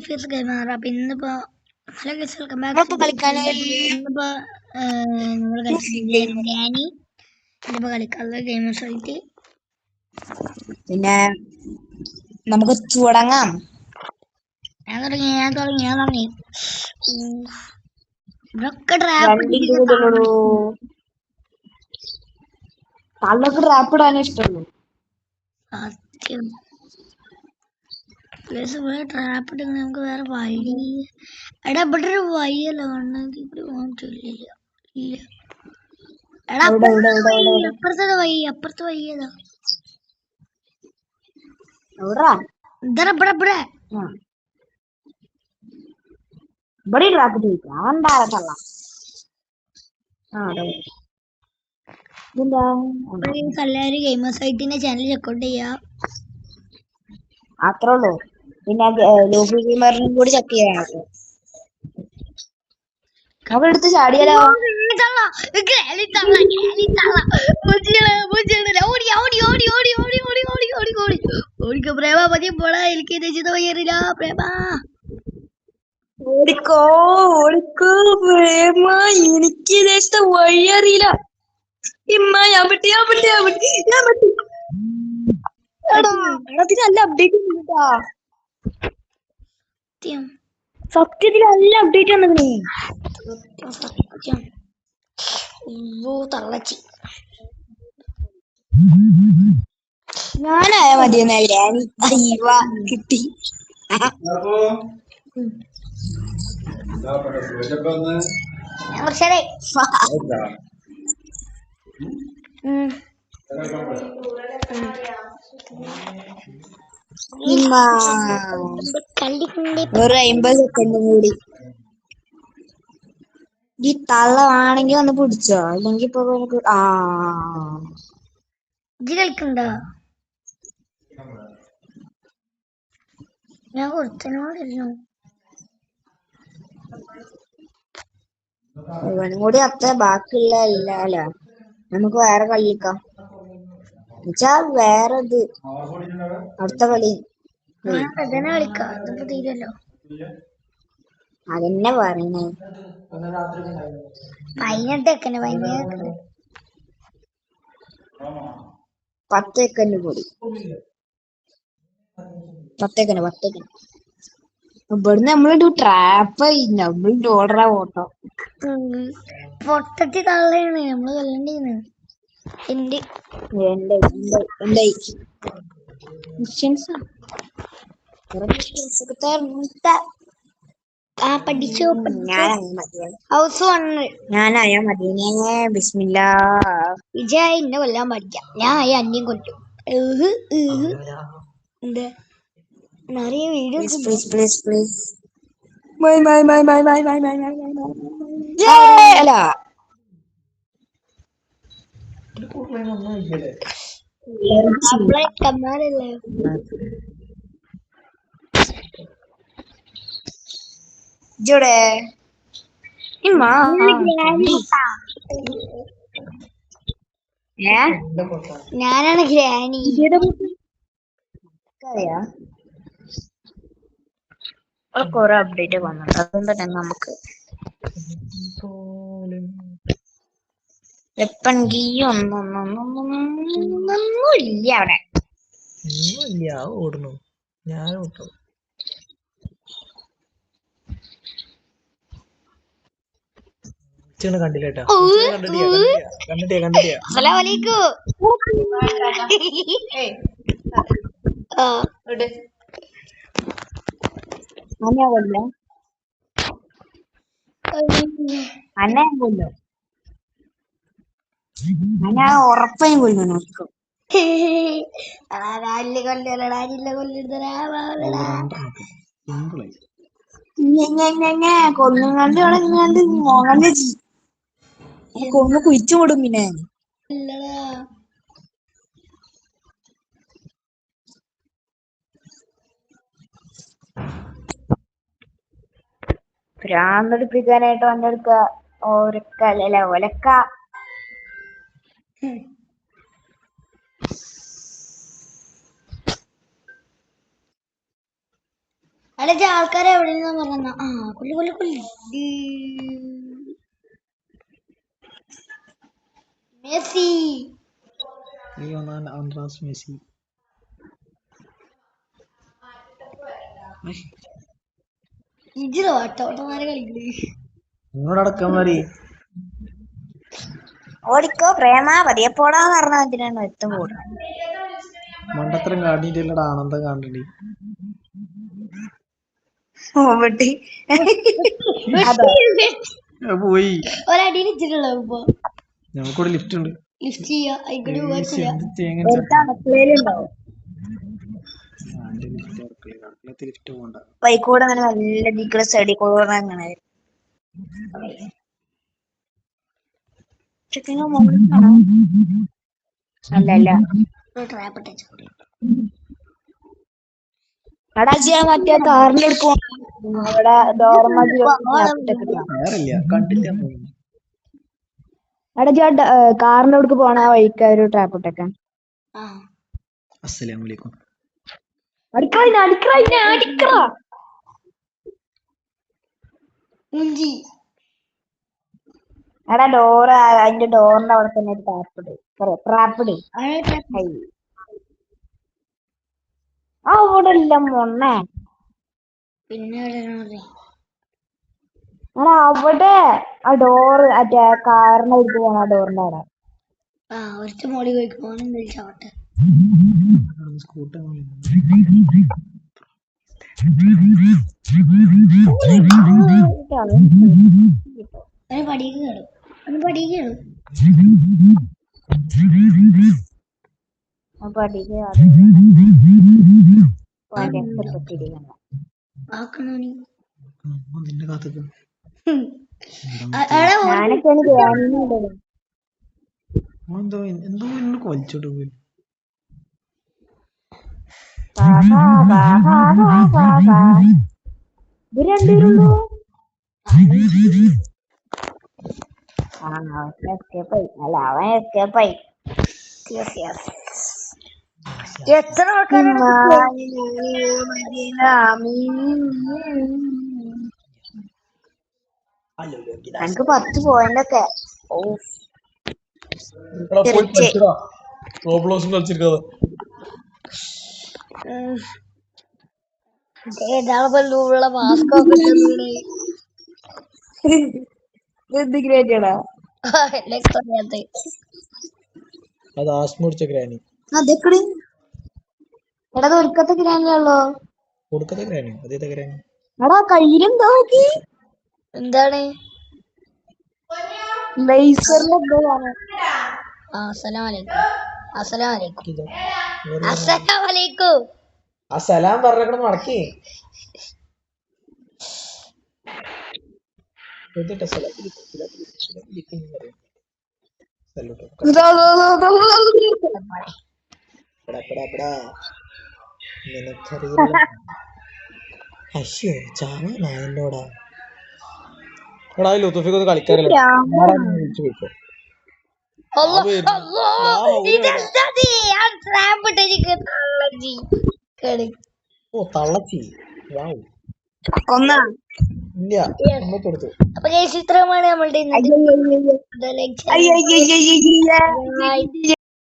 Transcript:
Fees കൈമാറാം. അപ്പൊ ഇന്നിപ്പോ hello guys, welcome back. നമ്മളിപ്പോ കളിക്കാനായി ഇന്നിപ്പോ നമ്മൾ കളിക്കാനി ഇന്നിപ്പോ കളിക്കാനുള്ള ഗെയിം സൈറ്റ്. പിന്നെ നമുക്ക് തുടങ്ങാം. ഞാൻ തുടങ്ങി ഇതൊക്കെ തള്ളക്ക് ട്രാപ്പ് ഇടാനേ ഇഷ്ടമുള്ളൂ. സത്യം ട്രാപ്പ് ഇട്ട് നമുക്ക് വേറെ വഴി. എടാ ഇവിടെ ഒരു വഴിയല്ല കണ്ണെങ്കിൽ ഇവിടെ പോകാൻ ഇല്ല. എടാ അപ്പുറത്തെ വഴി ഏതാ? ഇവിടെ ട്രാപ്പ് ഇട്ടാ തള്ള. എല്ലാവരും ഗെയിമർ സൈറ്റിന്റെ ചാനൽ ചെക്കൗട്ട് ചെയ്യാ. അത്രേ ഉള്ളൂ. പിന്നെ ലോഫി ഗെയിമറിനും കൂടി ചെക്ക് ചെയ്യാം. നമുക്ക് എടുത്ത് ചാടിയാലോ? ഓടിക്കോ ഓടിക്കോ പ്രേമ, എനിക്ക് ദേശത്തെ വഴി അറിയില്ല. ഇമ്മ ഞാൻ പറ്റി നല്ല അപ്ഡേറ്റ് ചെയ്തിട്ടാ. സത്യത്തിൽ നല്ല അപ്ഡേറ്റ് വന്നേ. തള്ളച്ചി ഞാനായ മതിയെന്നല്ലേ കിട്ടി. ഒരു 50 സെക്കൻഡും കൂടി. ഈ തള്ളവാണെങ്കിൽ ഒന്ന് പിടിച്ചോ, അല്ലെങ്കിൽ ഇപ്പൊ നമുക്ക് കളിക്കണ്ട. ഞാൻ കൊടുത്തനോടിരുന്നു. ഇവനും കൂടി അത്ര ബാക്കിയുള്ള അല്ലല്ലോ. നമുക്ക് വേറെ കളിക്കാം എന്നുവെച്ചാ വേറെ ഇത് അടുത്ത കളി കളിക്കാം. ഇതിപ്പോ തീരല്ലോ. അതെന്നെ പറയണേ. 10 സെക്കൻഡ് കൂടി. 10 സെക്കൻഡ്. ഇവിടുന്ന് നമ്മളിട്ട് ട്രാപ്പ് നമ്മൾ ഓർഡറാ ഓട്ടോ പൊട്ടത്തി തള്ളയാണ് നമ്മള് കൊല്ലണ്ടീന്ന്. ഞാനായ മദീനെ ബിസ്മില്ലാ. വിജയ് ഇന്നെ കൊല്ലാൻ പഠിക്കാം. ഞാൻ അന്യം കൊല്ലും. എന്താ വീഡിയോ ജോടെ ഞാനാണ് ഗ്രാനി. കൊറേ അപ്ഡേറ്റ് വന്നിട്ട് അതുകൊണ്ട് തന്നെ നമുക്ക് വെപ്പൺ കീ ഒന്നൊന്നുമില്ല അവിടെ. ഓടുന്നു ഞാൻ ഓട്ടു. കണ്ടില്ലേട്ടാ കണ്ടിട്ടിയാ അന്നെ ഉറപ്പായും കൊല്ലും. നോക്കും കൊന്നുങ്ങാണ്ട് ഇങ്ങാണ്ട് മോങ്ങാണ്ട് കൊന്ന് കുഴിച്ചു വിടും. പിന്നെ ഭ്രാന്തടിപ്പിക്കാനായിട്ട് വന്നെടുക്ക ഒലക്ക. അല്ല ആൾക്കാരെ എവിടെ നിന്നാ പറഞ്ഞ കൊല്ലി കൊല്ലി കൊല്ലി മെസ്സി ആൻഡ്രാസ് മെസ്സി. ഇജിലോ ഓട്ടോട്ടമാരെ കളിക്കണേ നിങ്ങളോട് അടക്കാൻ മതി. ഓടിക്കോ പ്രേമ പതിയെ പോടാന്ന് പറഞ്ഞ എന്തിനാണ് എത്തും കൂടാ. മണ്ടത്തരം കാട്ടിട്ടുള്ള ആനന്ദം കണ്ടി വെട്ടി പോയി. ഒരടിയിൽ ഇച്ചിട്ടുള്ളൂ ഇപ്പൊ ഞങ്ങൾക്കൂടെ ലിഫ്റ്റ് ഉണ്ട്. ലിഫ്റ്റ് ചെയ്യാ അതിക്കൂടെ പോവാൻ ഏയ്സ് ചെയ്യാം. എന്ത് തേങ്ങ അടുക്കളയിലുണ്ടാവും ലിഫ്റ്റ് പോകണ്ട. വൈക്കൂടെ അങ്ങനെ നല്ല ദിക്കുള്ള സ്റ്റഡി കൂടെ അങ്ങനെ അല്ല ഒരു ട്രാപ്പ് ഇട്ടു എടാ ചെയ്യാൻ മറ്റേ കാറിന്റെ എടുക്കും ഇവിടെ വേറില്ല കണ്ടില്ല. എടാ കാറിന്റെ അടുക്ക് പോണ ആ വഴിക്ക് ഒരു ട്രാപ്പ് ഇട്ടൊക്കെ. അസ്സലാമലൈക്കും. മുഞ്ചി എടാ ഡോറ് അതിന്റെ ഡോറിന്റെ അവിടെ തന്നെ ഒരു ട്രാപ്പിട്. ആ ഇവിടെ ഇല്ല മൊണ്ണേ. പിന്നെ എടാ അവിടെ ആ ഡോറ് മറ്റേ കാറിന്റെ അടുത്ത് പോണ ആ ഡോറിന്റെ അവിടെ. ഒറ്റ മോളി പോയിക്കോ വിളിച്ചാവട്ടെ. സ്കൂട്ടർ പടിക്ക് കേടും പടിക്ക് കേടും നിന്റെ കാത്തക്ക് എന്തോ എന്നെ കൊലിച്ചോട്ട് പോയി. രണ്ടുപേരുള്ളൂ. എസ്കേപ്പായി അല്ല അവൻ എസ്കേപ്പായി. എത്ര ആൾക്കാരാണ് എനിക്ക് 10 പോയിന്റ് ഒക്കെ. ഏതാളുള്ള മാസ്ക് ഒക്കെ അത് ആസ്മ പിടിച്ച ഗ്രാനി. അതൊക്കെ എടാ ഒടുക്കത്തെ ഗ്രാനിയാണല്ലോ. കൊടുക്കത്തെ ഗ്രാനി അതേത്തെ ഗ്രാനി. എടാ കയ്യിലെന്താ നോക്കി എന്താണ് ആ സലാം പറഞ്ഞ മടക്കി നിനക്കറിയില്ല. അശ്യോ ചാവാനായല്ലോടാ. എടാ ലുത്തുഫിക്ക് ഒന്ന് കളിക്കാറില്ല. ഓ തള്ളച്ചി കൊന്ന ഇല്ല കൊടുത്തു. അപ്പൊ ഇത്രയുമാണ് നമ്മളുടെ